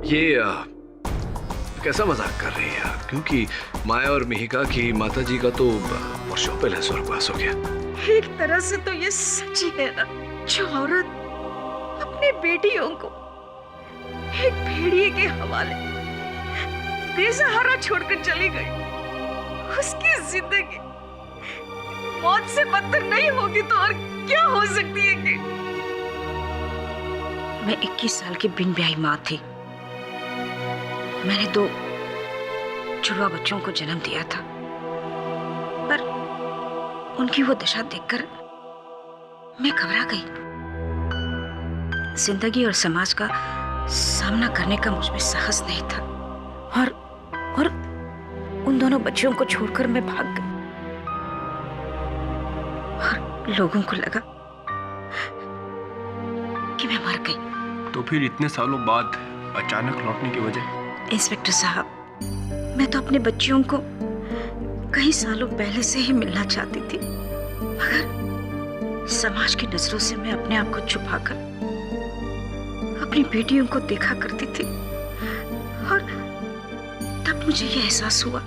ये कैसा मजाक कर रही है? क्योंकि माया और मिहिका की माताजी का तो वर्षों पहले स्वर्गवास हो गया। एक तरह से तो ये सच ही है ना, जो औरत अपनी बेटियों को एक भेड़िए के हवाले बेसहारा छोड़कर चली गई, उसकी जिंदगी मौत से बदतर नहीं होगी तो और क्या हो सकती है कि? मैं 21 साल की बिन ब्याही माँ थी। मैंने 2 जुड़वा बच्चों को जन्म दिया था, पर उनकी वो दशा देखकर मैं घबरा गई। जिंदगी और समाज का सामना करने का मुझ में साहस नहीं था और उन दोनों बच्चियों को छोड़कर मैं भाग गई और लोगों को लगा कि मैं मर गई। तो फिर इतने सालों बाद अचानक लौटने की वजह? इंस्पेक्टर साहब, मैं तो अपने बच्चियों को कई सालों पहले से ही मिलना चाहती थी, मगर समाज की नजरों से मैं अपने आप को छुपाकर अपनी बेटियों को देखा करती थी और तब मुझे यह एहसास हुआ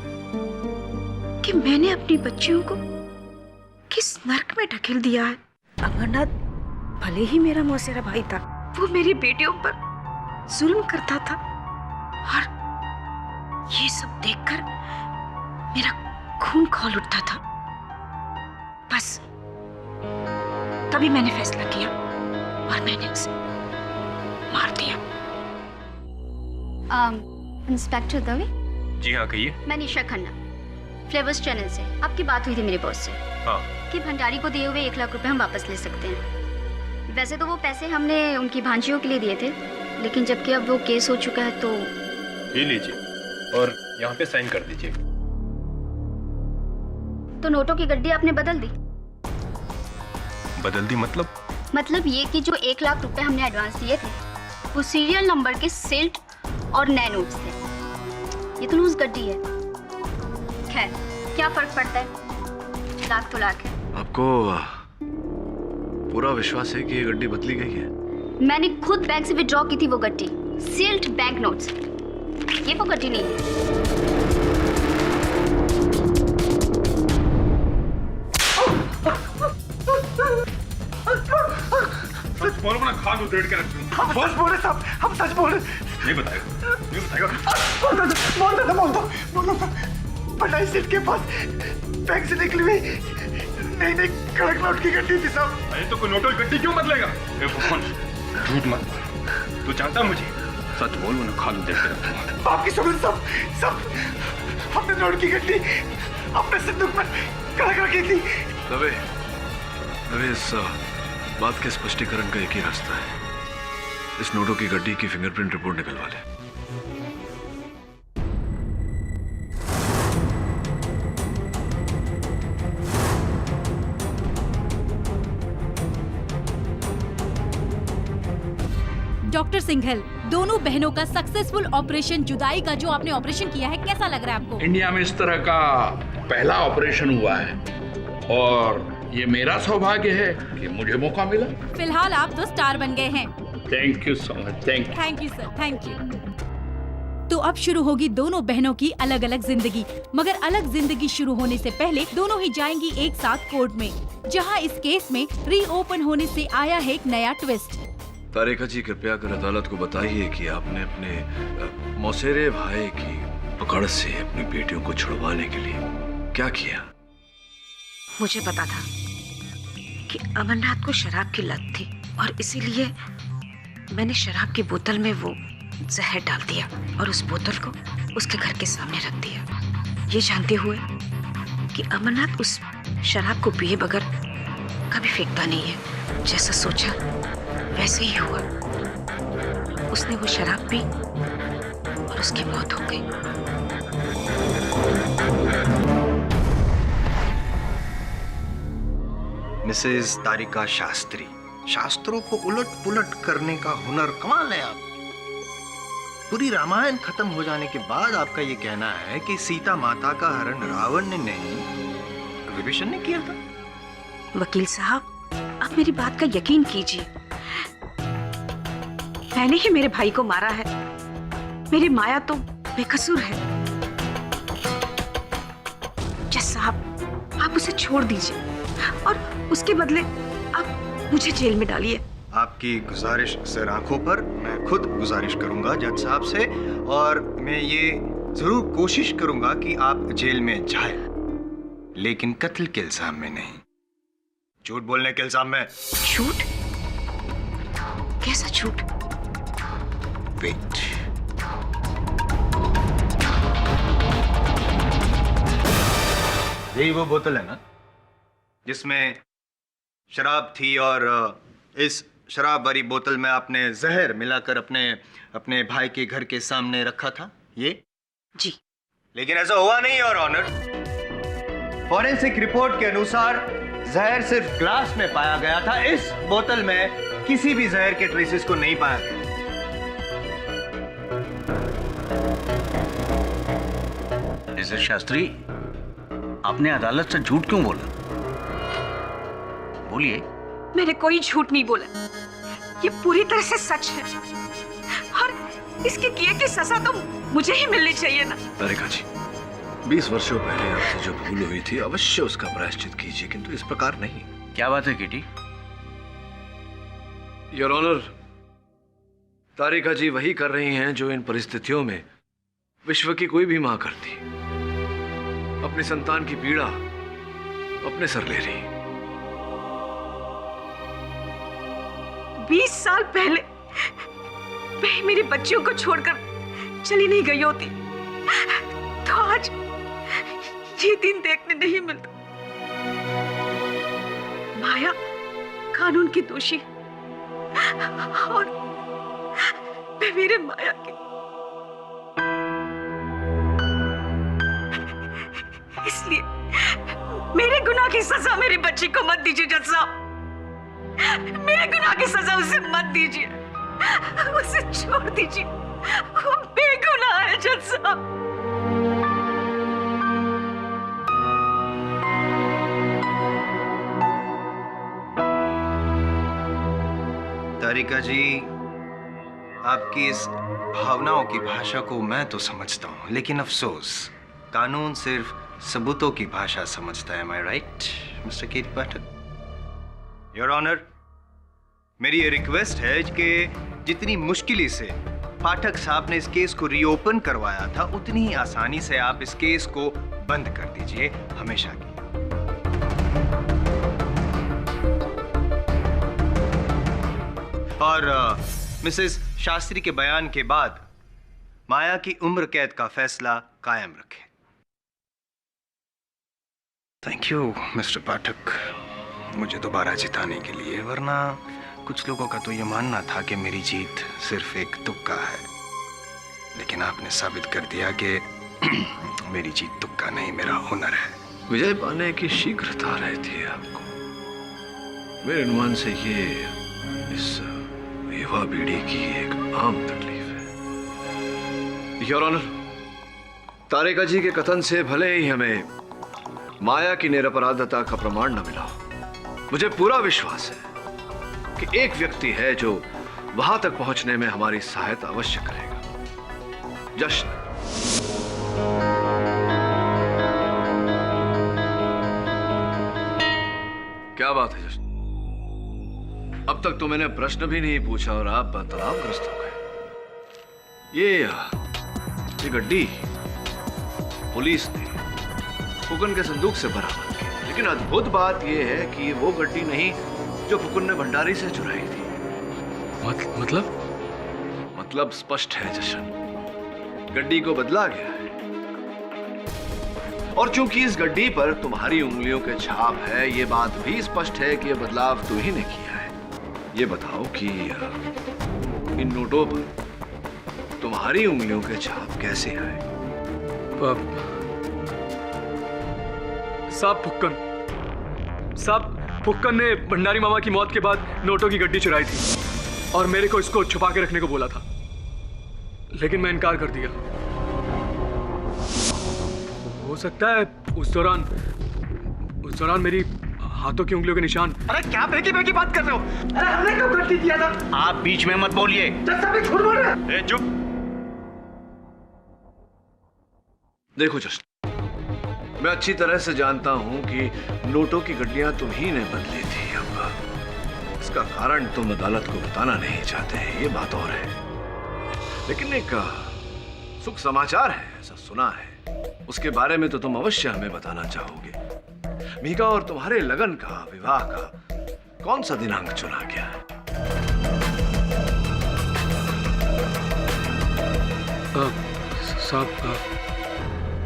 कि मैंने अपनी बच्चियों को किस नर्क में ढकेल दिया है। अमरनाथ भले ही मेरा मौसेरा भाई था, वो मेरी बेटियों पर जुल्म करता था और ये सब देखकर मेरा खून खौल उठता था। बस तभी मैंने फैसला किया और मैंने उसे मार दिया। इंस्पेक्टर दवे? जी हाँ, कहिए। मैं निशा खन्ना, फ्लेवर्स चैनल से। आपकी बात हुई थी मेरे बॉस से। हाँ। कि भंडारी को दिए हुए 1 लाख रुपए हम वापस ले सकते हैं। वैसे तो वो पैसे हमने उनकी भांजियों के लिए दिए थे, लेकिन जबकि अब वो केस हो चुका है तो ये लीजिए और यहाँ पे साइन कर दीजिए। तो नोटों की गड्डी आपने बदल दी? बदल दी मतलब? मतलब ये कि जो 1 लाख रुपए हमने एडवांस दिए थे वो सीरियल नंबर के सिल्ट और नए नोट्स थे। ये तो लूज गड्डी है। खैर, क्या फर्क पड़ता है, लाख तो लाख है। आपको पूरा विश्वास है कि ये गड्डी बदली गई है? मैंने खुद बैंक से विड्रॉ की थी वो गड्डी, सील्ड बैंक नोट्स। ये वो गड्डी नहीं है। सच बोलो ना, खान उधेड़ के रख दूं। हम सच बोल रहे साहब, हम सच बोल रहे। नहीं बताएगा, नहीं बताएगा। बोल दो। भंडारी सेठ के पास बैंक से निकली हुई नई कड़क नोट की गड्डी थी साहब। अरे तो कोई नोटों की गड्डी क्यों बदलेगा? झूठ मत बोल, तू जानता मुझे। सच बोल, वरना खान उधेड़ के रख दूंगा। आपकी सुगंध सब हमने नोट की गड्डी अपने संदूक में कड़क रखी थी। दवे, इस बात के स्पष्टीकरण का एक ही रास्ता है। इस नोटों की गड्डी की फिंगरप्रिंट रिपोर्ट निकलवा ले। डॉक्टर सिंघल, दोनों बहनों का सक्सेसफुल ऑपरेशन जुदाई का जो आपने ऑपरेशन किया है, कैसा लग रहा है आपको? इंडिया में इस तरह का पहला ऑपरेशन हुआ है और ये मेरा सौभाग्य है कि मुझे मौका मिला। फिलहाल आप तो स्टार बन गए हैं। Thank you so much. Thank you sir, thank you. तो अब शुरू होगी दोनों बहनों की अलग अलग जिंदगी, मगर अलग जिंदगी शुरू होने से पहले दोनों ही जाएंगी एक साथ कोर्ट में, जहां इस केस में रीओपन होने से आया है एक नया ट्विस्ट। तारिका जी, कृपया कर अदालत को बताइए कि आपने अपने मौसेरे भाई की पकड़ से अपनी बेटियों को छुड़वाने के लिए क्या किया? मुझे पता था कि अमरनाथ को शराब की लत थी और इसीलिए मैंने शराब की बोतल में वो जहर डाल दिया और उस बोतल को उसके घर के सामने रख दिया, ये जानते हुए कि अमरनाथ उस शराब को पिए बगैर कभी फेंकता नहीं है। जैसा सोचा वैसे ही हुआ। उसने वो शराब पी और उसकी मौत हो गई। मिसेज तारिका शास्त्री, शास्त्रों को उलट पुलट करने का हुनर कमाल है आप। पूरी रामायण खत्म हो जाने के बाद आपका ये कहना है कि सीता माता का हरण रावण ने नहीं, विभीषण ने किया था। वकील साहब, आप मेरी बात का यकीन कीजिए, मैंने ही मेरे भाई को मारा है। मेरी माया तो बेकसूर है। जज साहब, आप उसे छोड़ दीजिए और उसके बदले आप मुझे जेल में डालिए। आपकी गुजारिश सर आंखों पर, मैं खुद गुजारिश करूंगा जज साहब से, और मैं ये जरूर कोशिश करूंगा कि आप जेल में जाए, लेकिन कत्ल के इल्जाम में नहीं, झूठ बोलने के इल्जाम में। झूठ? कैसा झूठ? वेट। यही वो बोतल है ना जिसमें शराब थी, और इस शराब भरी बोतल में आपने जहर मिलाकर अपने भाई के घर के सामने रखा था? ये जी। लेकिन ऐसा हुआ नहीं योर ऑनर। फॉरेंसिक रिपोर्ट के अनुसार जहर सिर्फ ग्लास में पाया गया था, इस बोतल में किसी भी जहर के ट्रेसेस को नहीं पाया गया। मिस्टर शास्त्री, आपने अदालत से झूठ क्यों बोला? बोलिए। मैंने कोई झूठ नहीं बोला, ये पूरी तरह से सच है, और इसके किए की सजा तो मुझे ही मिलनी चाहिए ना। तारिका जी, 20 वर्षों पहले आपसे जो भूल हुई थी अवश्य उसका प्रायश्चित कीजिए, किंतु इस प्रकार नहीं। क्या बात है किटी? योर ऑनर, तारिका जी वही कर रही हैं जो इन परिस्थितियों में विश्व की कोई भी मां करती। अपनी संतान की पीड़ा अपने सर ले रही। 20 साल पहले मैं मेरी बच्चियों को छोड़कर चली नहीं गई होती तो आज ये दिन देखने नहीं मिलता। माया कानून की दोषी और मैं मेरे माया की। इसलिए मेरे गुनाह की सजा मेरी बच्ची को मत दीजिए जज साहब, मेरे गुनाह की सजा उसे मत दीजिए, उसे छोड़ दीजिए, वो बेगुनाह है जज साहब। तारिका जी, आपकी इस भावनाओं की भाषा को मैं तो समझता हूं, लेकिन अफसोस कानून सिर्फ सबूतों की भाषा समझता है। Am I right, mister KT Pathak? Your honour, मेरी ये रिक्वेस्ट है कि जितनी मुश्किल से पाठक साहब ने इस केस को रीओपन करवाया था, उतनी ही आसानी से आप इस केस को बंद कर दीजिए हमेशा की। और मिसेस शास्त्री के बयान के बाद माया की उम्र कैद का फैसला कायम रखें। थैंक यू मिस्टर पाठक, मुझे दोबारा जिताने के लिए, वरना कुछ लोगों का तो ये मानना था कि मेरी जीत सिर्फ एक तुक्का है, लेकिन आपने साबित कर दिया कि मेरी जीत तुक्का नहीं, मेरा हुनर है। विजय पाने की शीघ्रता रहती है आपको। मेरे अनुमान से ये इस युवा पीढ़ी की एक आम तकलीफ है। योर ऑनर, तारिका जी के कथन से भले ही हमें माया की निरपराधता का प्रमाण न मिला, मुझे पूरा विश्वास है कि एक व्यक्ति है जो वहां तक पहुंचने में हमारी सहायता अवश्य करेगा। जश्न। क्या बात है जश्न? अब तक तो मैंने प्रश्न भी नहीं पूछा और आप तनावग्रस्त हो गए। ये गड्डी पुलिस ने फुकन के संदूक से बरामद की, लेकिन अद्भुत बात यह है कि वो गड्डी नहीं जो फुकन ने भंडारी से चुराई थी। मतलब स्पष्ट है जशन, गड्डी को बदला गया है, और चूंकि इस गड्डी पर तुम्हारी उंगलियों के छाप है, ये बात भी स्पष्ट है कि यह बदलाव तू ही ने किया है। ये बताओ कि इन नोटों पर तुम्हारी उंगलियों के छाप कैसे आए? साहब फुक्कन ने भंडारी मामा की मौत के बाद नोटों की गड्डी चुराई थी और मेरे को इसको छुपा के रखने को बोला था, लेकिन मैं इनकार कर दिया। हो सकता है उस दौरान मेरी हाथों की उंगलियों के निशान। अरे क्या बेकी बात कर रहे हो? अरे हमने क्यों गलती किया था? आप बीच में मत बोलिए। झूठ बोल रहे हैं। चुप। देखो जस्ट, मैं अच्छी तरह से जानता हूं कि नोटों की गड्डियां तुम्ही ने बदली थी। अब इसका कारण तुम अदालत को बताना नहीं चाहते, ये बात और है। लेकिन एक सुख समाचार है, ऐसा सुना है, उसके बारे में तो तुम अवश्य हमें बताना चाहोगे। मीका और तुम्हारे लगन का, विवाह का कौन सा दिनांक चुना गया है? साहब,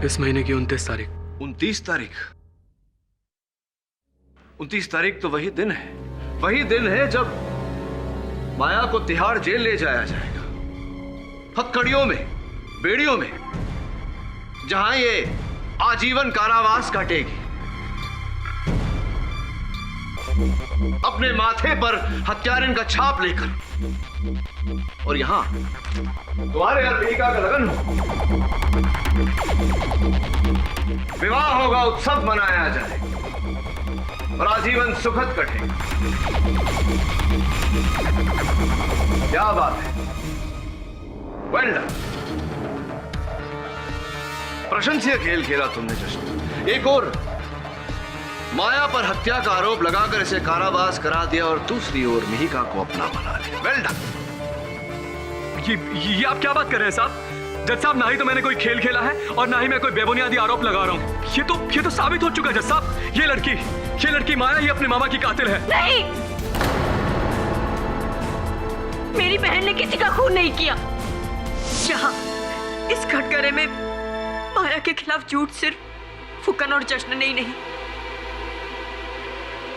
इस महीने की 29 तारीख। 29 तारीख? 29 तारीख तो वही दिन है, वही दिन है जब माया को तिहाड़ जेल ले जाया जाएगा, हथकड़ियों में, बेड़ियों में, जहां ये आजीवन कारावास काटेगी। अपने माथे पर हत्यारिन का छाप लेकर। और यहां तुम्हारे और मीका का लगन हो, विवाह होगा, उत्सव मनाया जाएगा और आजीवन सुखद कटेगा। क्या बात है, वेल डन, प्रशंसनीय खेल खेला तुमने जशन। एक और माया पर हत्या का आरोप लगाकर इसे कारावास करा दिया और दूसरी ओर मिहिका को अपना बना लिया। Well done. ये आप क्या बात कर रहे हैं साहब? जज साहब, ना ही तो मैंने कोई खेल खेला है और ना ही मैं कोई बेबुनियादी आरोप लगा रहा हूँ। ये तो साबित हो चुका है जज साहब। ये लड़की माया ही अपने मामा की कातिल है। नहीं, मेरी बहन ने किसी का खून नहीं किया। यहाँ इस कटघरे में माया के खिलाफ झूठ सिर्फ फुकन और जश्न ने ही नहीं,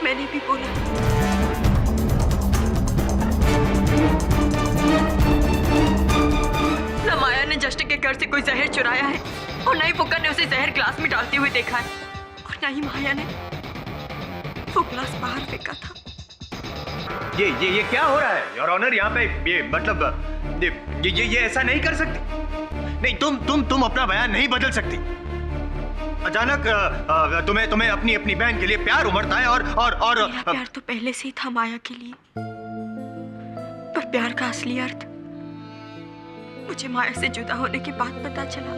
मैंने भी बोला। न माया ने जश्न के घर से कोई जहर चुराया है और न ही फुकन ने उसे जहर ग्लास में डालते हुए देखा है, और न ही माया ने वो ग्लास बाहर फेंका था। ये क्या हो रहा है योर ऑनर? यहाँ पे ये मतलब ये ऐसा नहीं कर सकती। नहीं, तुम अपना बयान नहीं बदल सकती। अचानक तुम्हें अपनी बहन के लिए प्यार उमड़ता है और मेरा प्यार तो पहले से ही था माया के लिए, पर प्यार का असली अर्थ मुझे माया से जुदा होने के बाद पता चला।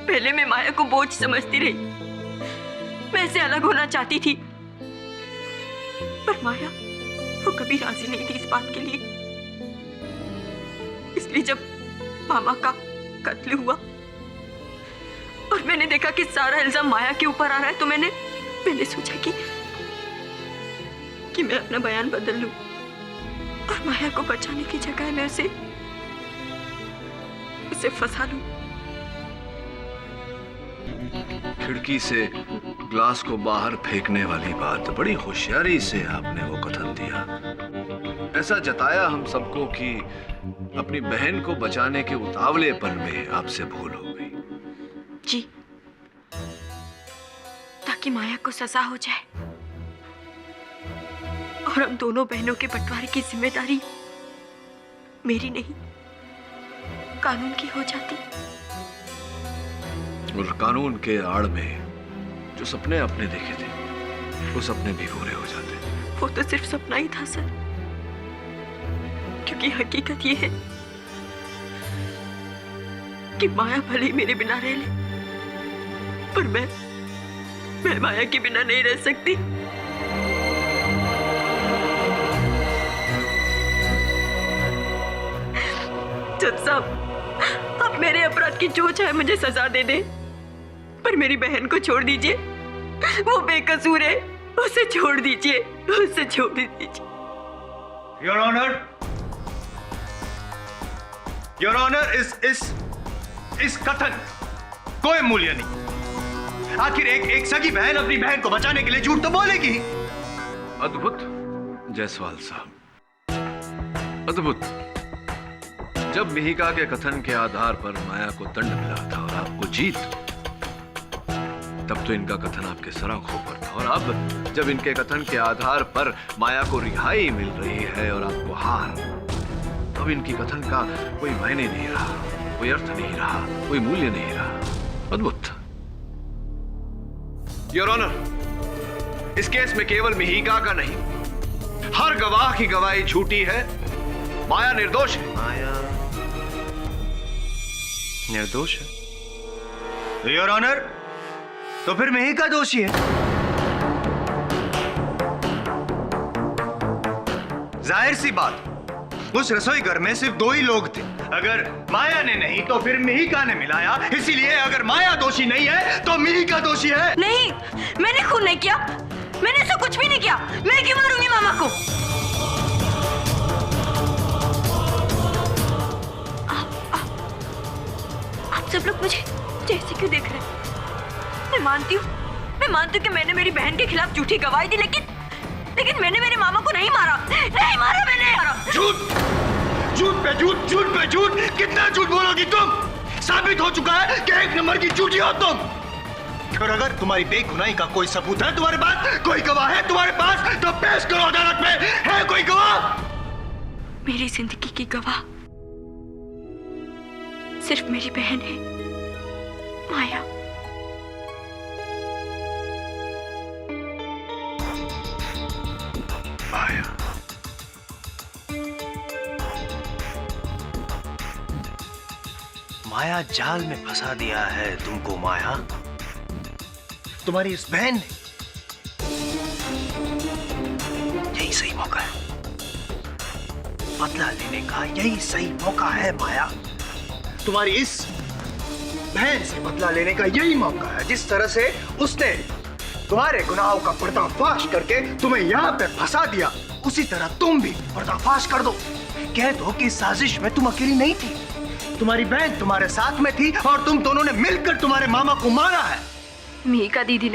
पहले मैं माया को बोझ समझती रही, मैं इससे अलग होना चाहती थी, पर माया वो कभी राजी नहीं थी इस बात के लिए। इसलिए जब मामा का कत्ल हुआ और मैंने देखा कि सारा इल्जाम माया के ऊपर आ रहा है, तो मैंने सोचा कि मैं अपना बयान बदल लूं और माया को बचाने की जगह मैं उसे फंसा लूं। खिड़की से ग्लास को बाहर फेंकने वाली बात बड़ी होशियारी से आपने वो कथन दिया। ऐसा जताया हम सबको कि अपनी बहन को बचाने के उतावलेपन में आपसे भूल हो गई। जी, ताकि माया को सजा हो जाए और हम दोनों बहनों के बंटवारे की जिम्मेदारी मेरी नहीं, कानून की हो जाती। और कानून के आड़ में जो सपने आपने देखे थे, वो सपने भी पूरे हो जाते। वो तो सिर्फ सपना ही था सर, क्योंकि हकीकत ये है कि माया भले ही मेरे बिना रह ले, पर मैं माया के बिना नहीं रह सकती। जज साहब, आप मेरे अपराध की जो चाहे मुझे सजा दे दे, पर मेरी बहन को छोड़ दीजिए। वो बेकसूर है, उसे छोड़ दीजिए, उसे छोड़ दीजिए। योर ऑनर, इस कथन कोई मूल्य नहीं। आखिर एक सगी बहन अपनी बहन को बचाने के लिए झूठ तो बोलेगी। अद्भुत जायसवाल साहब, अद्भुत। जब मिहिका के कथन के आधार पर माया को दंड मिला था और आपको जीत, तब तो इनका कथन आपके सराखों पर था। और अब जब इनके कथन के आधार पर माया को रिहाई मिल रही है और आपको हार, तब इनकी कथन का कोई मायने नहीं रहा, कोई अर्थ नहीं रहा, कोई मूल्य नहीं रहा। अद्भुत। योर ऑनर, इस केस में केवल मिहिका का नहीं, हर गवाह की गवाही झूठी है। माया निर्दोष है। माया निर्दोष है? योर ऑनर, तो फिर मैं ही का दोषी है। जाहिर सी बात, उस रसोई घर में सिर्फ 2 ही लोग थे। अगर माया ने नहीं तो फिर मिहिका ने मिलाया, इसीलिए अगर माया दोषी नहीं है तो मिहिका दोषी है। नहीं, मैंने खून नहीं किया, मैंने ऐसा कुछ भी नहीं किया। मैं क्यों मारूंगी मामा को? आप सब लोग मुझे ऐसे क्यों देख रहे हैं? मैं मानती हूँ कि मैंने मेरी बहन के खिलाफ झूठी गवाही दी, लेकिन मैंने मेरे मामा को नहीं मारा मैंने। झूठ पे झूठ, कितना झूठ बोलोगी तुम? साबित हो चुका है कि 1 नंबर की झूठी हो तुम। और अगर तुम्हारी बेगुनाही का कोई सबूत है तुम्हारे पास, कोई गवाह है तुम्हारे पास, तो पेश करो अदालत में। है कोई गवाह? मेरी जिंदगी की गवाह सिर्फ मेरी बहन है, माया। माया, माया जाल में फंसा दिया है तुमको माया, तुम्हारी इस बहन ने। यही सही मौका है, बदला लेने का यही सही मौका है माया। तुम्हारी इस बहन से बदला लेने का यही मौका है। जिस तरह से उसने तुम्हारे गुनाहों का पर्दाफाश करके तुम्हें यहाँ पे फंसा दिया, उसी तरह तुम भी पर्दाफाश कर दो। कह दो कि साजिश में तुम अकेली नहीं थी, तुम्हारी बहन तुम्हारे साथ में थी और तुम दोनों ने मिलकर तुम्हारे मामा को मारा है। मिहिका दीदी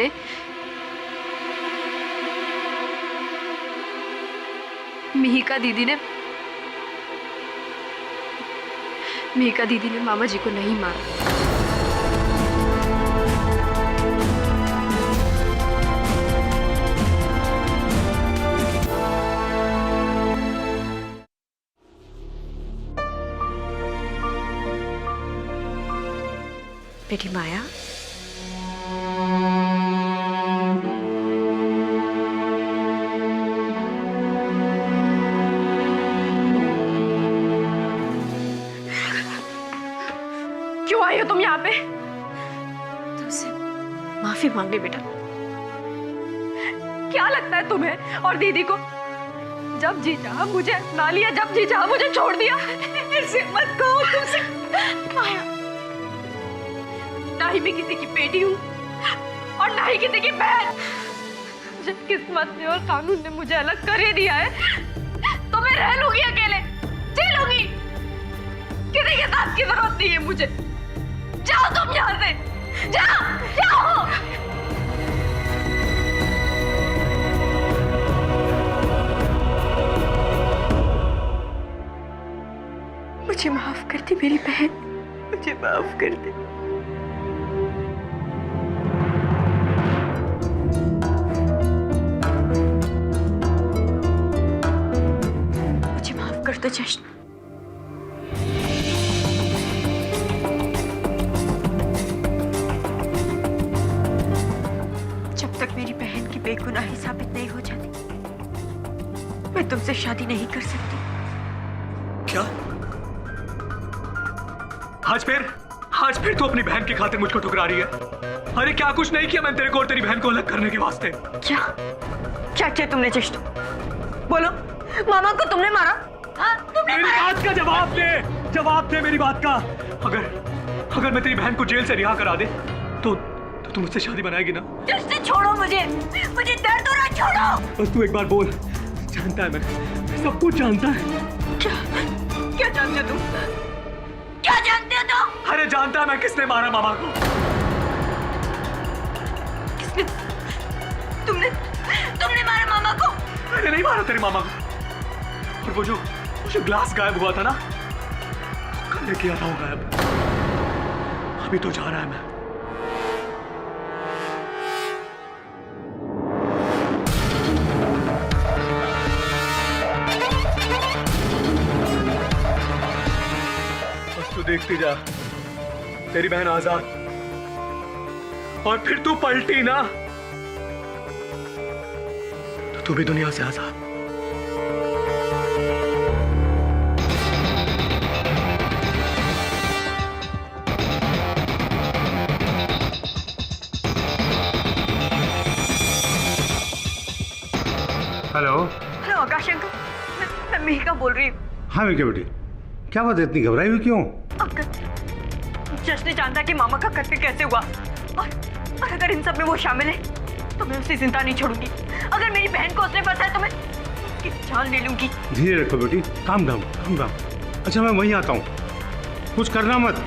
ने मामा जी को नहीं मारा। बेटी माया, क्यों आई हो तुम यहाँ पे? तुमसे माफी मांगने बेटा। क्या लगता है तुम्हें और दीदी को? जब जी चाहा मुझे अपना लिया, जब जी चाहा मुझे छोड़ दिया। ऐसे मत कहो तुमसे माया। ना ही मैं किसी की बेटी हूँ और ना ही किसी की बहन। जब किस्मत ने और कानून ने मुझे अलग कर ही दिया है, तो मैं रह लूंगी अकेले, जी लूंगी। किसी के साथ की जरूरत नहीं है मुझे। जाओ तुम यहाँ से, जाओ। मुझे माफ कर दे मेरी बहन, मुझे माफ कर दे। मुझे माफ कर दो जश्न। जब तक मेरी बहन की बेगुनाही साबित नहीं हो जाती, मैं तुमसे शादी नहीं कर सकती। क्या? आज फिर तू अपनी बहन की खातिर मुझको ठुकरा रही है? अरे क्या कुछ नहीं किया मैंने तेरे को और तेरी बहन को अलग करने के वास्ते। क्या किया तुमने जश्न? बोलो, मामा को तुमने मारा? तुमने मेरी बात का जवाब दे मेरी बात का। अगर मैं तेरी बहन को जेल से रिहा करा दे तो तू मुझसे शादी बनाएगी ना? जश्न छोड़ो मुझे दर्द हो रहा है, छोड़ो। बस तू एक बार बोल। जानता है मैं सब कुछ जानता है। क्या जानते हो तुम? क्या जानते हो तुम? अरे जानता है मैं किसने मारा मामा को। किसने? तुमने मारा मामा को? मैंने नहीं मारा तेरे मामा को। और वो जो ग्लास गायब हुआ था ना, कल ने किया था वो गायब। अभी तो जा रहा है मैं। बस तू देखती जा, तेरी बहन आजाद। और फिर तू पलटी ना तो तू भी दुनिया से आजाद। हेलो हेलो आकाश अंकल, मैं मिहिका बोल रही हूँ। हाँ मिहिका बेटी, क्या बात है, इतनी घबराई हुई क्यों? अंकल, जश्न जानता है कि मामा का कत्ल कैसे हुआ, और अगर इन सब में वो शामिल है तो मैं उसे जिंदा नहीं छोड़ूंगी। अगर मेरी बहन को उसने फंसाया तो मैं उसकी जान ले लूंगी। धीरे रखो बेटी, काम डाउन काम डाउन। अच्छा मैं वहीं आता हूँ, कुछ करना मत।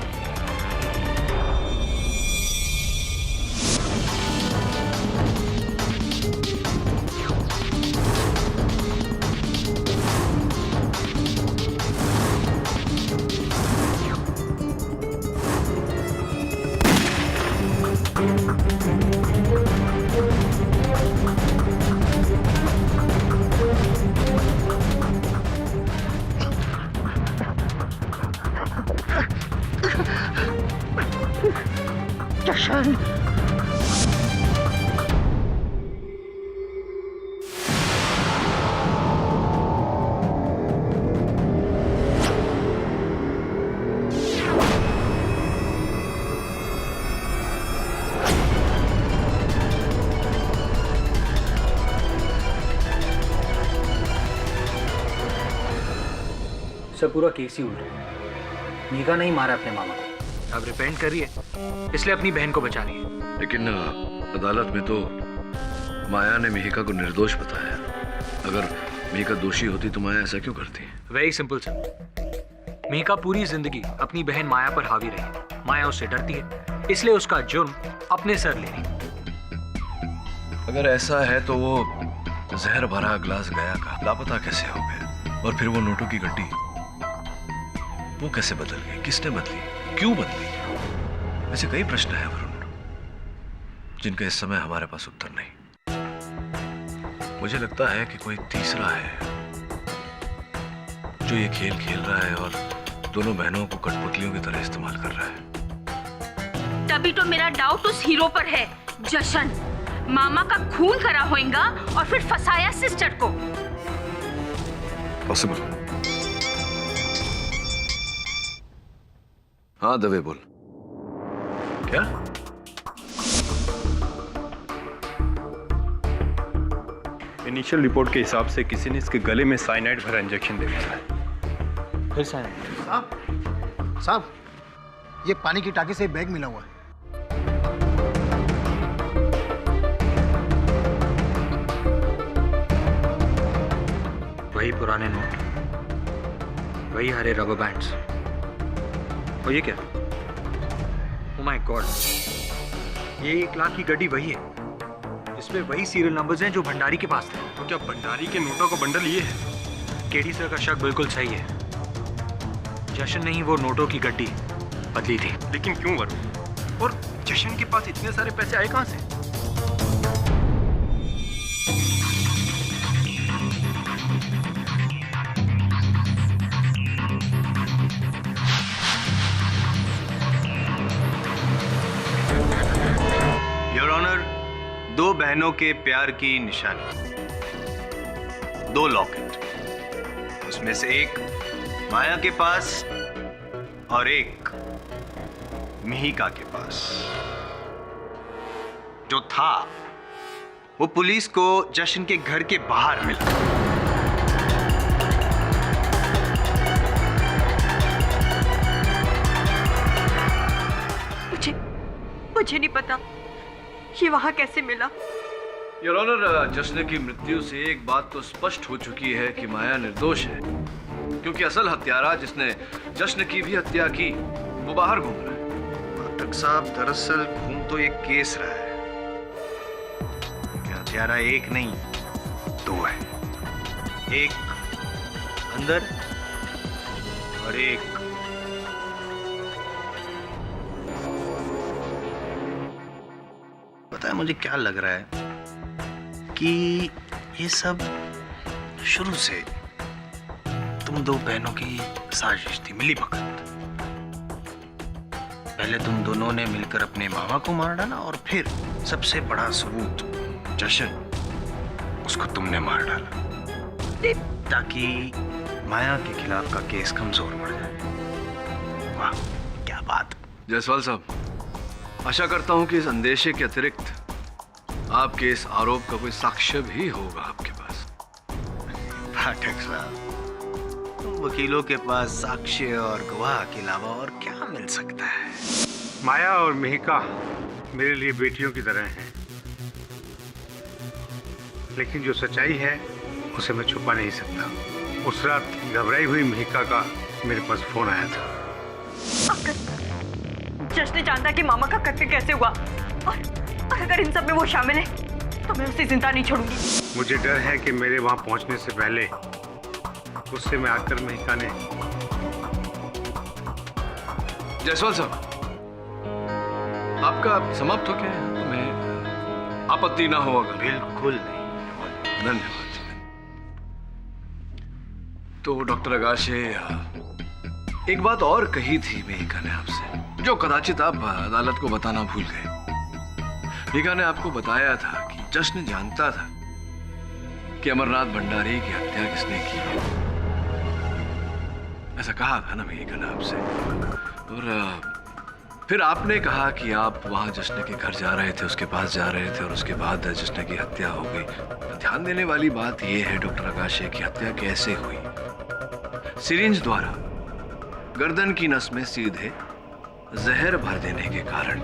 सब पूरा केस ही उल्टा है। मीका नहीं मारा अपने मामा को। अब रिपेंट करिए, इसलिए अपनी बहन को बचा रही है। लेकिन अदालत में तो माया ने मिहिका को निर्दोष बताया। अगर मिहिका दोषी होती तो माया ऐसा क्यों करती? वेरी सिंपल सर, मिहिका पूरी जिंदगी अपनी बहन माया पर हावी रही। माया उससे डरती है, इसलिए उसका जुर्म अपने सर ले रही। अगर ऐसा है तो वो जहर भरा ग्लास गया का लापता कैसे हो गए? और फिर वो नोटों की गड्डी वो कैसे बदल गई? किसने बदली? क्यों बदली? ऐसे कई प्रश्न हैं वरुण, जिनका इस समय हमारे पास उत्तर नहीं। मुझे लगता है कि कोई तीसरा है जो ये खेल खेल रहा है और दोनों बहनों को कठपुतलियों की तरह इस्तेमाल कर रहा है। तभी तो मेरा डाउट उस हीरो पर है। जशन मामा का खून करा होएगा और फिर फंसाया सिस्टर को। पॉसिबल। हाँ दवे बोल। क्या? इनिशियल रिपोर्ट के हिसाब से किसी ने इसके गले में साइनाइड भरा इंजेक्शन दे दिया है। फिर साइनाइड? साहब, ये पानी की टाकी से बैग मिला हुआ है। वही पुराने नोट, वही हरे रबर बैंड्स। और ये क्या? ओह माय गॉड, ये 1 लाख की गड्डी वही है। इसमें वही सीरियल नंबर्स हैं जो भंडारी के पास थे। तो क्या भंडारी के नोटों का बंडल ये है? केडी सर का शक बिल्कुल सही है। जशन ने ही वो नोटों की गड्डी बदली थी। लेकिन क्यों वरुण? और जशन के पास इतने सारे पैसे आए कहां से? योर ऑनर, 2 बहनों के प्यार की निशानी, 2 लॉकेट, उसमें से एक माया के पास और एक मिहिका के पास। जो था वो पुलिस को जशन के घर के बाहर मिला। मुझे नहीं पता ये वहां कैसे मिला। योर ऑनर, जश्न की मृत्यु से एक बात तो स्पष्ट हो चुकी है कि माया निर्दोष है, क्योंकि असल हत्यारा जिसने जश्न की भी हत्या की वो बाहर घूम रहा है। पाठक साहब, दरअसल खून तो एक केस रहा है कि हत्यारा एक नहीं 2 है। एक अंदर और एक पता है मुझे क्या लग रहा है कि ये सब शुरू से तुम 2 बहनों की साजिश थी, मिली भगत। पहले तुम दोनों ने मिलकर अपने मामा को मार डाला और फिर सबसे बड़ा सबूत जशन, उसको तुमने मार डाला ताकि माया के खिलाफ का केस कमजोर पड़ जाए। वाह क्या बात। जायसवाल साहब, आशा करता हूं कि इस अंदेशे के अतिरिक्त आपके इस आरोप का कोई साक्ष्य भी होगा आपके पास। पाठक साहब, वकीलों के पास साक्ष्य और गवाह के अलावा और क्या मिल सकता है? माया और मिहिका मेरे लिए बेटियों की तरह हैं, लेकिन जो सच्चाई है उसे मैं छुपा नहीं सकता। उस रात घबराई हुई मिहिका का मेरे पास फोन आया था। जश्न जानता कि मामा का कत्ल कैसे हुआ, और अगर इन सब में वो शामिल है तो मैं उसे जिंदा नहीं छोड़ूंगी। मुझे डर है कि मेरे वहां पहुंचने से पहले गुस्से में आकर मिहिका ने। जायसवाल साहब, आपका समाप्त हो गया है? तुम्हें आपत्ति ना हो अगर? बिल्कुल नहीं। धन्यवाद। तो डॉक्टर आगाशे, एक बात और कही थी मिहिका ने आपसे, जो कदाचित आप अदालत को बताना भूल गए। मिहिका ने आपको बताया था कि जश्न जानता था कि अमरनाथ भंडारी की हत्या किसने की है। ऐसा कहा था ना मिहिका ने आपसे। और फिर आपने कहा कि आप वहां जश्न के घर जा रहे थे, उसके पास जा रहे थे, और उसके बाद जश्न की हत्या हो गई। ध्यान देने वाली बात यह है डॉक्टर आगाशे की हत्या कैसे हुई। सिरिंज द्वारा गर्दन की नस में सीधे जहर भर देने के कारण।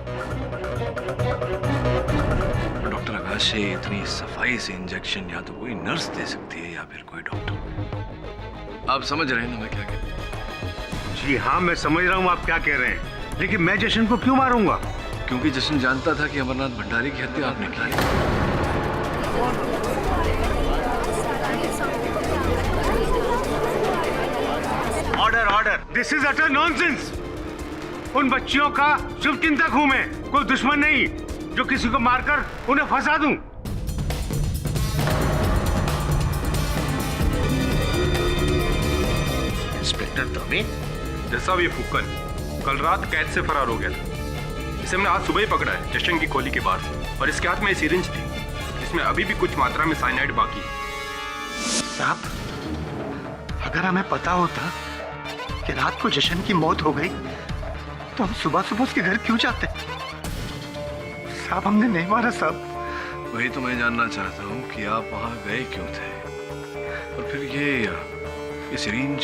डॉक्टर आगाशे, इतनी सफाई से इंजेक्शन या तो कोई नर्स दे सकती है या फिर कोई डॉक्टर। आप समझ रहे हैं ना मैं क्या कह रहा हूं? जी हाँ, मैं समझ रहा हूँ आप क्या कह रहे हैं, लेकिन मैं जश्न को क्यों मारूंगा? क्योंकि जश्न जानता था कि अमरनाथ भंडारी की हत्या आपने की है। Order order. This is utter nonsense. उन बच्चियों का शुभचिंतक हूं मैं, कोई दुश्मन नहीं जो किसी को मारकर उन्हें फंसा दूं। इंस्पेक्टर दवे, जैसा ये फुक्कन कल रात कैद से फरार हो गया था, इसे हमने आज सुबह ही पकड़ा है जश्न की खोली के बाहर से, और इसके हाथ में सिरिंज थी, इसमें अभी भी कुछ मात्रा में साइनाइड बाकी है। साहब, अगर हमें पता होता कि रात को जश्न की मौत हो गई तो हम सुबह सुबह उसके घर क्यों जाते? साहब, हमने नहीं मारा साहब। वही तो मैं जानना चाहता हूँ कि आप वहां गए क्यों थे, और फिर ये सिरिंज,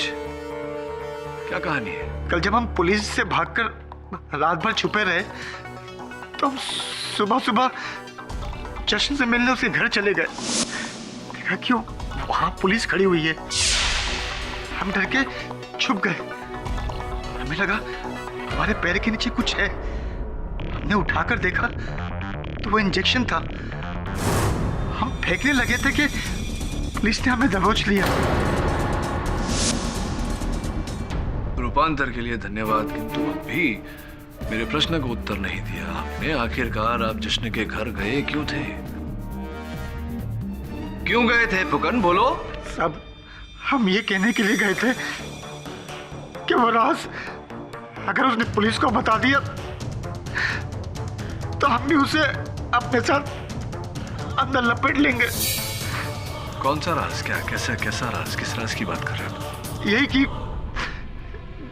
क्या कहानी है? कल जब हम पुलिस से भागकर रात भर छुपे रहे तो हम सुबह सुबह जश्न से मिलने उसके घर चले गए। देखा क्यों वहां पुलिस खड़ी हुई है, हम डर के छुप गए। हमें लगा हमारे पैर के नीचे कुछ है, हमने उठाकर देखा तो वो इंजेक्शन था। हम फेंकने लगे थे कि पुलिस ने हमें दबोच लिया। रूपांतर के लिए धन्यवाद, किंतु अब भी मेरे प्रश्न को उत्तर नहीं दिया आपने। आखिरकार आप जश्न के घर गए क्यों थे? क्यों गए थे फुकन, बोलो। सब हम ये कहने के लिए गए थे कि वो राज अगर उसने पुलिस को बता दिया तो हम भी उसे अपने साथ अंदर लपेट लेंगे। कौन सा राज? क्या कैसा राज? किस राज की बात कर रहे हो? यही कि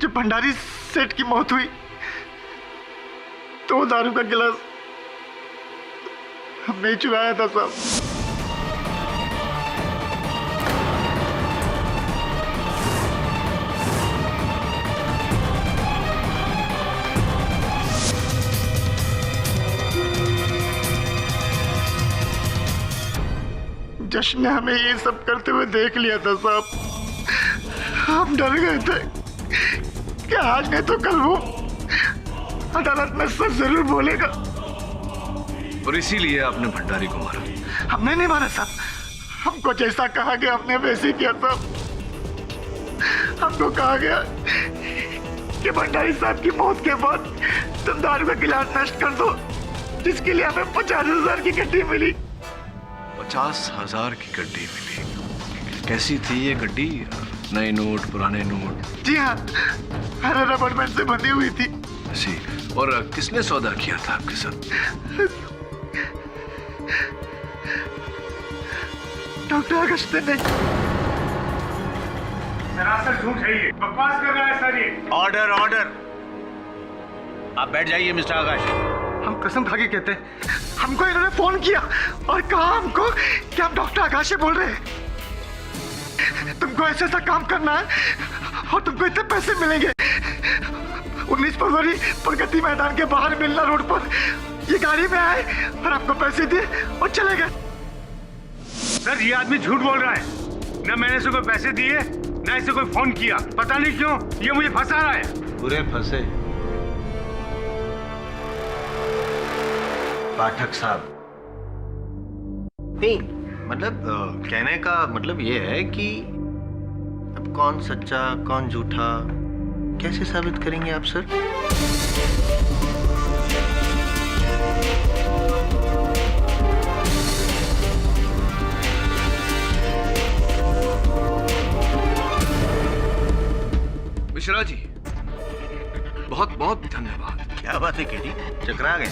जब भंडारी सेठ की मौत हुई तो दारू का गिलास हमने ही चुराया था साहब। जश्न ने हमें ये सब करते हुए देख लिया था साहब। हम डर गए थे कि आज नहीं तो कल वो अदालत में सच जरूर बोलेगा, और इसीलिए आपने भंडारी को मारा? हमने नहीं मारा साहब, हमको जैसा कहा गया हमने वैसे ही किया साहब। हमको कहा गया कि भंडारी साहब की मौत के बाद तुम दारू का गिलास नष्ट कर दो, जिसके लिए हमें 50,000 की गड्डी मिली। 50,000 की गड्डी मिली? कैसी थी ये गड्डी? नए नोट, पुराने नोट? जी हाँ, हरे रबड़ बैंड से बंधी हुई थी। जी, और किसने सौदा किया था आपके साथ? डॉक्टर अगस्त्य ने। सरासर झूठ है ये, बकवास कर रहा है सर ये। Order order. आप बैठ जाइए मिस्टर आकाश। हम कसम खा के कहते हैं, हमको इन्होंने फोन किया और कहा हमको कि हम डॉक्टर आकाश से बोल रहे हैं। तुमको ऐसा ऐसा काम करना है और तुमको इतने पैसे मिलेंगे। 19 फरवरी प्रगति मैदान के बाहर मिलना रोड पर ये गाड़ी में आए और आपको पैसे दिए और चले गए। सर ये आदमी झूठ बोल रहा है। न मैंने इसे कोई पैसे दिए न इसे कोई फोन किया। पता नहीं क्यों ये मुझे फंसा रहा है। पूरे फंसे पाठक साहब। नहीं मतलब कहने का मतलब ये है कि अब कौन सच्चा कौन झूठा कैसे साबित करेंगे आप सर? मिश्रा जी बहुत बहुत धन्यवाद। क्या बात है केडी, चकरा गए?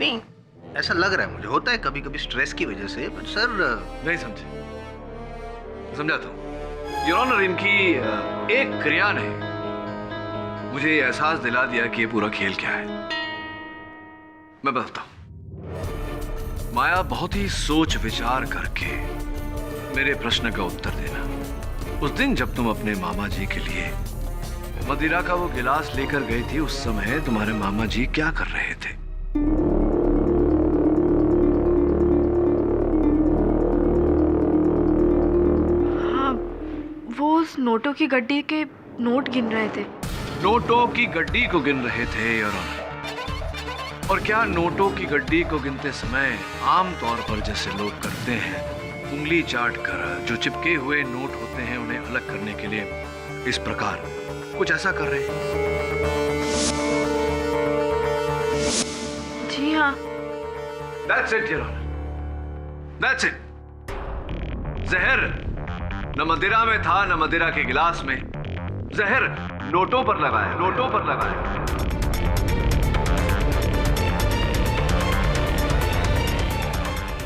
नहीं ऐसा लग रहा है मुझे, होता है कभी कभी स्ट्रेस की वजह से, बट सर नहीं समझे, समझाता हूँ। योर ऑनर, इनकी एक क्रिया ने मुझे ये एहसास दिला दिया कि ये पूरा खेल क्या है। मैं बताता हूँ। माया, बहुत ही सोच विचार करके मेरे प्रश्न का उत्तर देना। उस दिन जब तुम अपने मामा जी के लिए मदिरा का वो गिलास लेकर गई थी, उस समय तुम्हारे मामा जी क्या कर रहे थे? हाँ, वो उस नोटों की गड्डी के नोट गिन रहे थे। नोटों की गड्डी को गिन रहे थे योर ऑनर। और क्या नोटों की गड्डी को गिनते समय आम तौर पर जैसे लोग करते हैं, उंगली चाट कर जो चिपके हुए नोट होते हैं उन्हें अलग करने के लिए इस प्रकार कुछ ऐसा कर रहे हैं? जी हाँ। That's it, Your Honor. That's it. जहर न मदिरा में था न मदिरा के गिलास में। जहर नोटों पर लगाया, नोटों पर लगाया।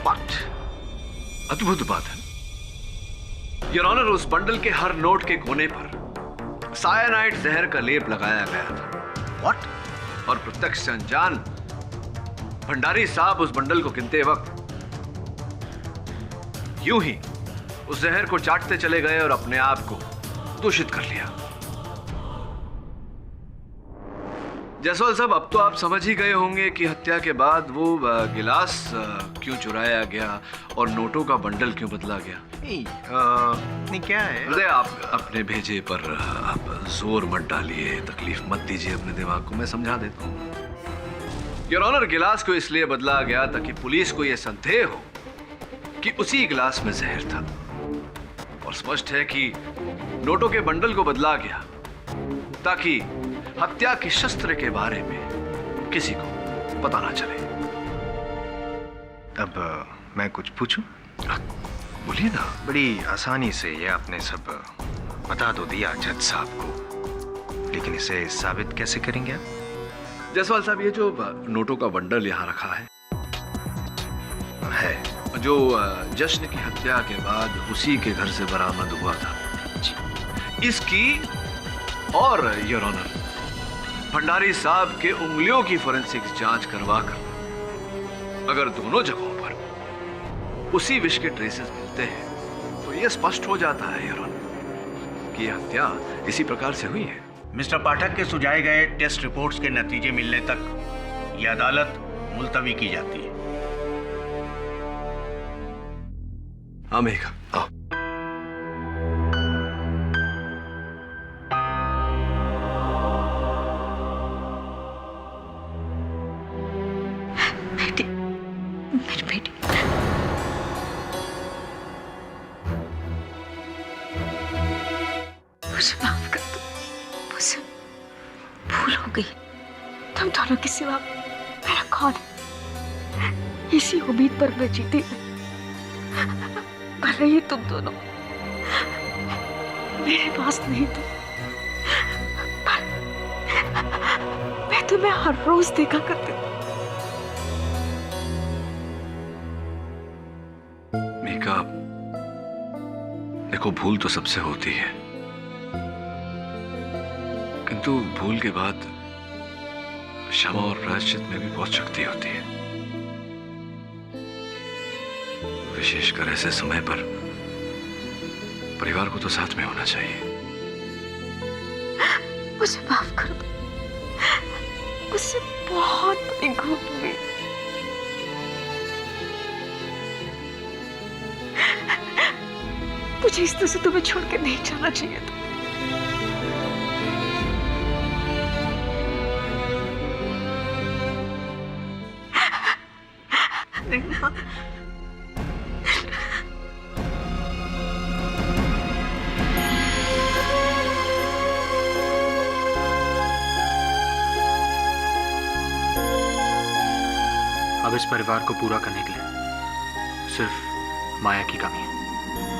But अद्भुत बात है योर ऑनर, उस बंडल के हर नोट के कोने पर सायानाइड जहर का लेप लगाया गया था। What? और प्रत्यक्ष से अनजान भंडारी साहब उस बंडल को गिनते वक्त यूं ही उस जहर को चाटते चले गए और अपने आप को दूषित कर लिया। जसवाल साहब, अब तो आप समझ ही गए होंगे कि हत्या के बाद वो गिलास क्यों चुराया गया और नोटों का बंडल क्यों बदला गया। नहीं क्या है हृदय, आप अपने भेजे पर आप जोर मत डालिए, तकलीफ मत दीजिए अपने दिमाग को, मैं समझा देता हूँ। योर ऑनर, गिलास को इसलिए बदला गया ताकि पुलिस को यह संदेह हो कि उसी गिलास में जहर था। और स्पष्ट है कि नोटों के बंडल को बदला गया ताकि हत्या के शस्त्र के बारे में किसी को पता ना चले। अब मैं कुछ पूछूं? बोलिए ना। बड़ी आसानी से ये आपने सब बता दो दिया जज साहब को, लेकिन इसे साबित कैसे करेंगे आप? जसवाल साहब, ये जो नोटों का बंडल यहाँ रखा है जो जश्न की हत्या के बाद उसी के घर से बरामद हुआ था, इसकी और योर ऑनर भंडारी साहब के उंगलियों की फोरेंसिक्स जांच करवाकर अगर दोनों जगहों पर उसी विष के ट्रेसेस मिलते हैं तो यह स्पष्ट हो जाता है योर ऑनर कि यह हत्या इसी प्रकार से हुई है। मिस्टर पाठक के सुझाए गए टेस्ट रिपोर्ट्स के नतीजे मिलने तक यह अदालत मुलतवी की जाती है। हाँ मेघा, आओ। बेटी, मेरी बेटी, मुझे माफ कर दो, मुझसे भूल हो गई। तुम दोनों के सिवा मेरा कौन है? इसी उम्मीद पर मैं जीती हूँ। भले ही तुम दोनों मेरे पास नहीं थे, पर मैं तुम्हें हर रोज देखा करती थी। मीका, देखो भूल तो सबसे होती है, किंतु भूल के बाद क्षमा और प्रायश्चित में भी बहुत शक्ति होती है। विशेषकर ऐसे समय पर परिवार को तो साथ में होना चाहिए। मुझे माफ कर दो, मुझसे बहुत बड़ी गलती हुई। मुझे इस तरह से तुम्हें छोड़ के नहीं जाना चाहिए था। अब इस परिवार को पूरा करने के लिए सिर्फ माया की कमी है।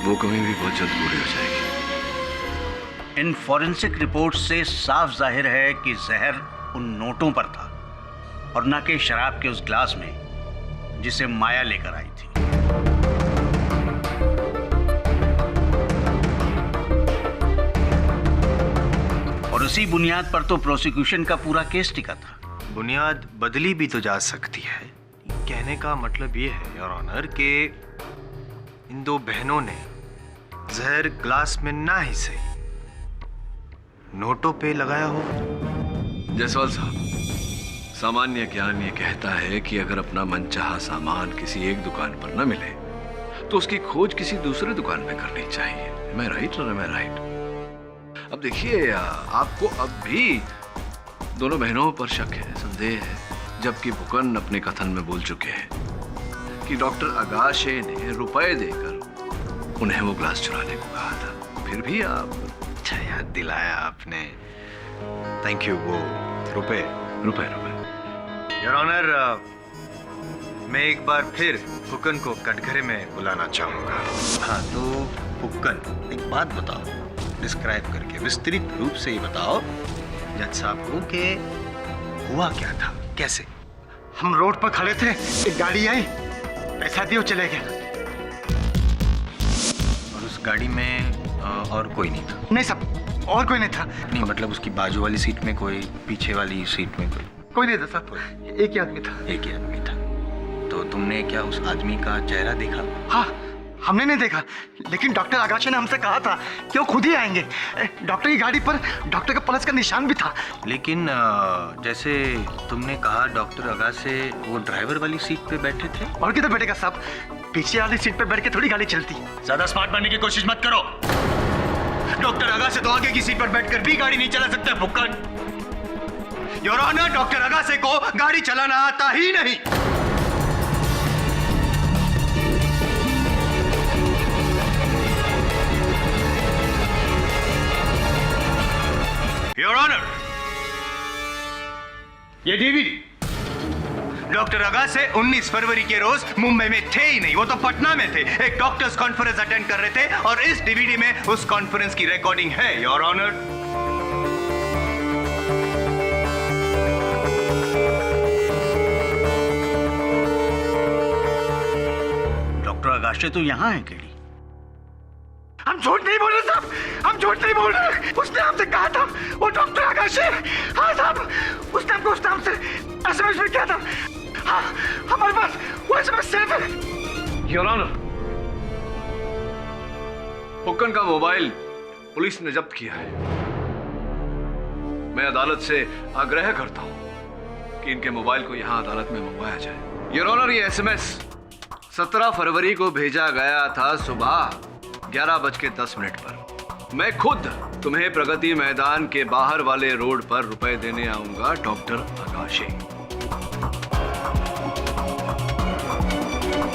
वो कमी भी बहुत जल्द पूरी हो जाएगी। इन फॉरेंसिक रिपोर्ट से साफ जाहिर है कि जहर उन नोटों पर था और न कि शराब के उस ग्लास में जिसे माया लेकर आई थी। और उसी बुनियाद पर तो प्रोसिक्यूशन का पूरा केस टिका था। बुनियाद बदली भी तो जा सकती है। कहने का मतलब ये है योर ऑनर कि इन दो बहनों ने जहर ग्लास में ना ही सही नोटों पे लगाया हो। जायसवाल साहब, सामान्य ज्ञान ये कहता है कि अगर अपना मनचाहा सामान किसी एक दुकान पर न मिले तो उसकी खोज किसी दूसरे दुकान में करनी चाहिए। मैं राइट और मैं राइट? अब देखिए, आपको अब भी दोनों बहनों पर शक है, संदेह है, जबकि फुकन अपने कथन में बोल चुके हैं कि डॉक्टर अगाशे ने रुपए देकर उन्हें वो ग्लास चुराने को कहा था। फिर भी आप अच्छा याद दिलाया आपने, थैंक यू। वो रुपए रुपए रुपए योर ऑनर, मैं एक बार फिर फुकन को कटघरे में बुलाना चाहूंगा। हाँ तो फुकन, एक बात बताओ, डिस्क्राइब करके विस्तृत रूप से ही बताओ जज साहब को कि हुआ क्या था, कैसे? हम रोड पर खड़े थे, एक गाड़ी आई, पैसा दियो, चले गए। और उस गाड़ी में और कोई नहीं था? नहीं साहब, और कोई नहीं था। नहीं मतलब उसकी बाजू वाली सीट में कोई, पीछे वाली सीट में कोई नहीं था साहब, एक ही आदमी था। एक ही आदमी था। तो तुमने क्या उस आदमी का चेहरा देखा? हाँ, हमने नहीं देखा, लेकिन डॉक्टर आगाशे ने हमसे कहा था कि वो खुद ही आएंगे। डॉक्टर की गाड़ी पर डॉक्टर का पल्स का निशान भी था। लेकिन जैसे तुमने कहा डॉक्टर अगाशे वो ड्राइवर वाली सीट पे बैठे थे। और किधर बैठेगा साहब, पीछे वाली सीट पे बैठ के थोड़ी गाड़ी चलती। ज्यादा स्मार्ट बनने की कोशिश मत करो। डॉक्टर अगाशे तो आगे की सीट पर बैठकर भी गाड़ी नहीं चला सकते फुक्कन। योर ऑनर, डॉक्टर अगाशे को गाड़ी चलाना आता ही नहीं। योर ऑनर, ये डीवीडी डॉक्टर अगाशे 19 फरवरी के रोज मुंबई में थे ही नहीं, वो तो पटना में थे, एक डॉक्टर्स कॉन्फ्रेंस अटेंड कर रहे थे और इस डीवीडी में उस कॉन्फ्रेंस की रिकॉर्डिंग है योर ऑनर। डॉक्टर अगाशे तो यहाँ है केडी। हम झूठ नहीं बोल रहे साहब, हम झूठ नहीं बोल रहे। उसने हमसे कहा था वो डॉक्टर आगाशे। हाँ साहब, उसने हमको उस नाम से एसएमएस भी किया था। हाँ, हमारे पास वो एसएमएस सेव है। योर ऑनर, फुक्कन का मोबाइल पुलिस ने जब्त किया है। मैं अदालत से आग्रह करता हूं कि इनके मोबाइल को यहां अदालत में मंगवाया जाए। योर ऑनर, ये एसएमएस 17 फरवरी को भेजा गया था सुबह 11:10 पर। मैं खुद तुम्हें प्रगति मैदान के बाहर वाले रोड पर रुपए देने आऊंगा डॉक्टर अगाशे।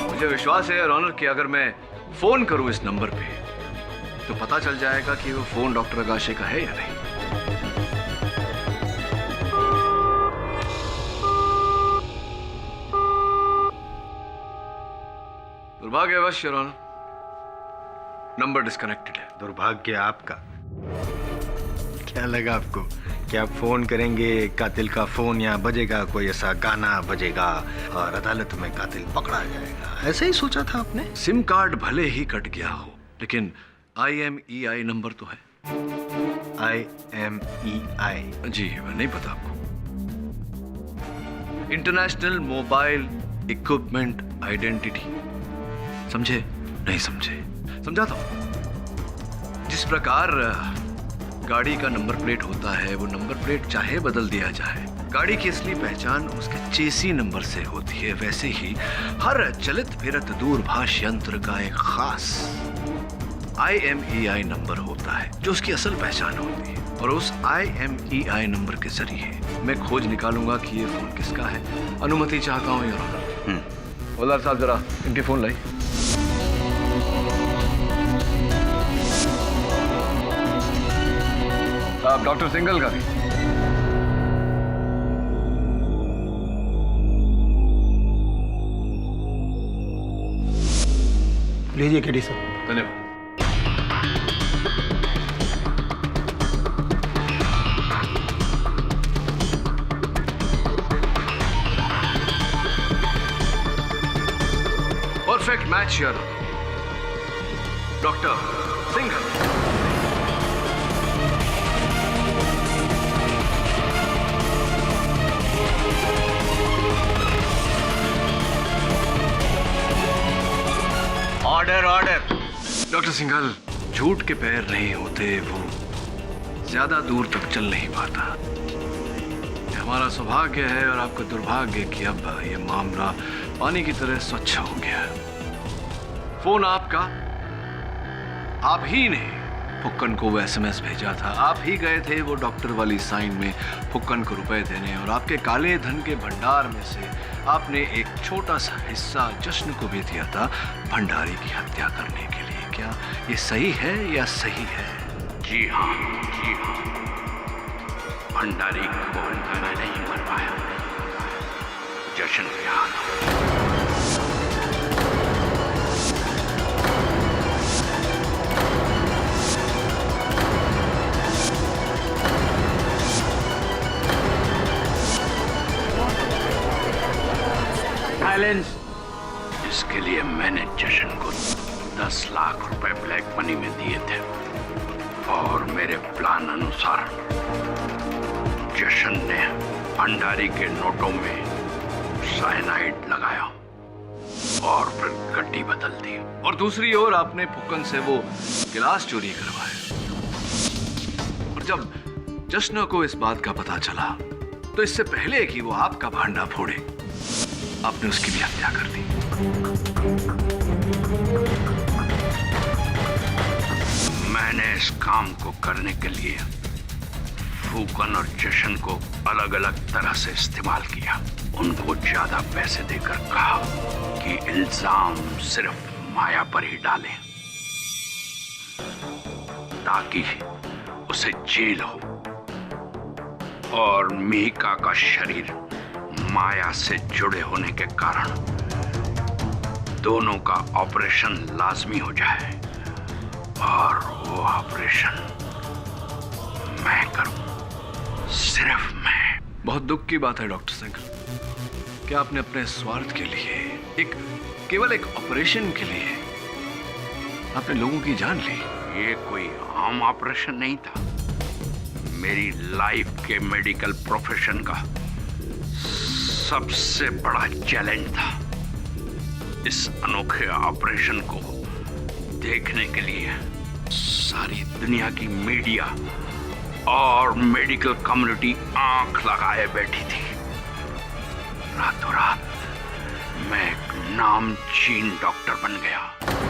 मुझे विश्वास है योर ऑनर कि अगर मैं फोन करूं इस नंबर पे तो पता चल जाएगा कि वो फोन डॉक्टर अगाशे का है या नहीं। दुर्भाग्यवश योर ऑनर, नंबर डिस्कनेक्टेड है। दुर्भाग्य आपका। क्या लगा आपको कि आप फोन करेंगे, कातिल का फोन यहाँ बजेगा, कोई ऐसा गाना बजेगा और अदालत में कातिल पकड़ा जाएगा? ऐसे ही सोचा था आपने? सिम कार्ड भले ही कट गया हो, लेकिन IMEI नंबर तो है। IMEI? जी, नहीं पता आपको? International mobile equipment identity. समझे? नहीं समझे? समझाता हूं। जिस प्रकार गाड़ी का नंबर प्लेट होता है, वो नंबर प्लेट चाहे बदल दिया जाए, गाड़ी की असली पहचान उसके चेसी नंबर से होती है, वैसे ही हर चलित फिरत दूरभाष यंत्र का एक खास IMEI नंबर होता है जो उसकी असल पहचान होती है। और उस IMEI नंबर के जरिए मैं खोज निकालूंगा कि ये फोन किसका है। अनुमति चाहता हूँ योर ऑनर। हवलदार साहब जरा इनके फोन लाई। आप डॉक्टर सिंघल का भी। लीजिए केडी साहब। धन्यवाद। परफेक्ट मैच यार doctor Singhal. Order order. Doctor Singhal, झूठ के पैर नहीं होते, वो ज्यादा दूर तक चल नहीं पाता। हमारा सौभाग्य है और आपका दुर्भाग्य कि अब ये मामला पानी की तरह स्वच्छ हो गया। फोन आपका, आप ही ने फुक्कन को वो SMS भेजा था, आप ही गए थे वो डॉक्टर वाली साइन में फुक्कन को रुपए देने, और आपके काले धन के भंडार में से आपने एक छोटा सा हिस्सा जश्न को भी दिया था भंडारी की हत्या करने के लिए। क्या ये सही है या सही है? जी हाँ, जी हाँ। भंडारी को मैं नहीं मर पाया, जश्न के हाथ। इसके लिए मैंने जशन को 10 लाख रुपए ब्लैक मनी में दिए थे और मेरे प्लान अनुसार जशन ने भंडारी के नोटों में साइनाइड लगाया और फिर गड्डी बदल दी। और दूसरी ओर आपने फुक्कन से वो गिलास चोरी करवाया, और जब जश्न को इस बात का पता चला तो इससे पहले कि वो आपका भांडा फोड़े आपने उसकी भी हत्या कर दी। मैंने इस काम को करने के लिए फुक्कन और जशन को अलग अलग तरह से इस्तेमाल किया। उनको ज्यादा पैसे देकर कहा कि इल्जाम सिर्फ माया पर ही डालें ताकि उसे जेल हो, और मिहिका का शरीर माया से जुड़े होने के कारण दोनों का ऑपरेशन लाजमी हो जाए, और वो ऑपरेशन मैं करूं, सिर्फ मैं। बहुत दुख की बात है डॉक्टर सिंघल, क्या आपने अपने स्वार्थ के लिए केवल एक ऑपरेशन के लिए आपने लोगों की जान ली? ये कोई आम ऑपरेशन नहीं था, मेरी लाइफ के मेडिकल प्रोफेशन का सबसे बड़ा चैलेंज था। इस अनोखे ऑपरेशन को देखने के लिए सारी दुनिया की मीडिया और मेडिकल कम्युनिटी आंख लगाए बैठी थी। रातों रात मैं एक नामचीन डॉक्टर बन गया।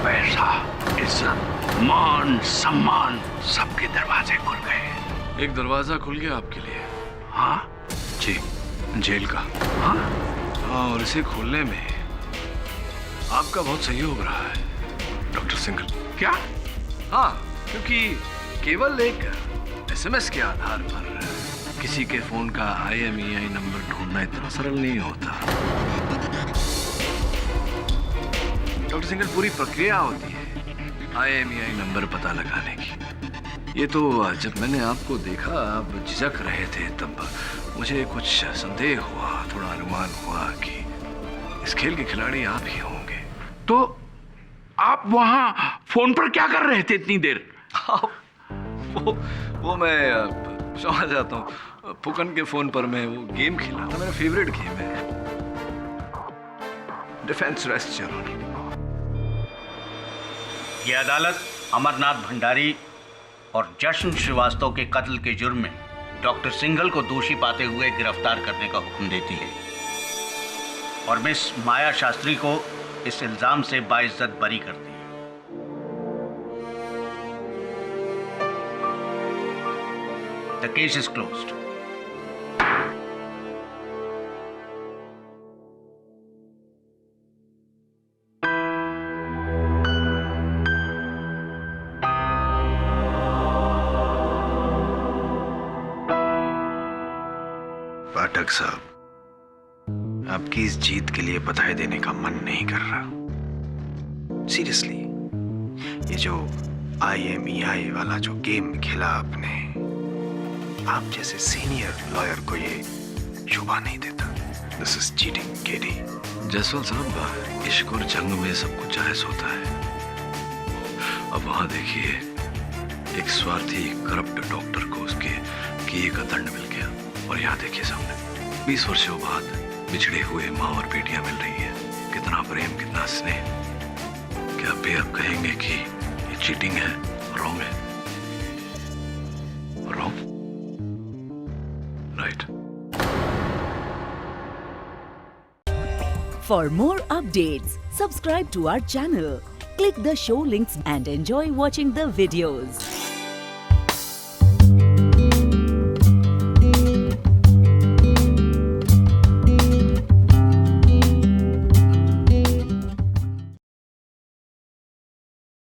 पैसा, इज्जत, मान, सम्मान, सबके दरवाजे खुल गए। एक दरवाजा खुल गया आपके लिए? हाँ जी, जेल का। हाँ, और इसे खोलने में आपका बहुत सहयोग रहा है डॉक्टर सिंघल। क्या? हाँ, क्योंकि केवल एक SMS के आधार पर किसी के फोन का IMEI नंबर ढूंढना इतना सरल नहीं होता। डॉक्टर सिंघल, पूरी प्रक्रिया होती है IMEI नंबर पता लगाने की। ये तो जब मैंने आपको देखा आप झिझक रहे थे तब मुझे कुछ संदेह हुआ, थोड़ा अनुमान हुआ कि इस खेल के खिलाड़ी आप ही होंगे। तो आप वहां फोन पर क्या कर रहे थे इतनी देर? वो मैं समझ जाता हूँ, फुक्कन के फोन पर मैं वो गेम खेला था, मेरा फेवरेट गेम है, डिफेंस रेस्ट। ये अदालत अमरनाथ भंडारी और जश्न श्रीवास्तव के कत्ल के जुर्म में डॉक्टर सिंघल को दोषी पाते हुए गिरफ्तार करने का हुक्म देती है और मिस माया शास्त्री को इस इल्जाम से बाइज्जत बरी करती है। The case is closed. Pathak साहब, आपकी इस जीत के लिए बधाई देने का मन नहीं कर रहा। सीरियसली, ये जो IMEI वाला जो गेम खेला आपने, आप जैसे सीनियर लॉयर को ये शोभा नहीं देता। This is cheating KD. Jaswant साहब, इश्क और जंग में सब कुछ जायज होता है। अब वहां देखिए, एक स्वार्थी करप्ट डॉक्टर को उसके किए का दंड मिल गया, और यहाँ देखिए सामने 20 वर्षों बाद बिछड़े हुए माँ और बेटियां मिल रही है। कितना प्रेम, कितना स्नेह। क्या आप अब कहेंगे कि ये चीटिंग है, रॉन्ग है? Wrong, right. For more updates, subscribe to our channel, click the show links and enjoy watching the videos.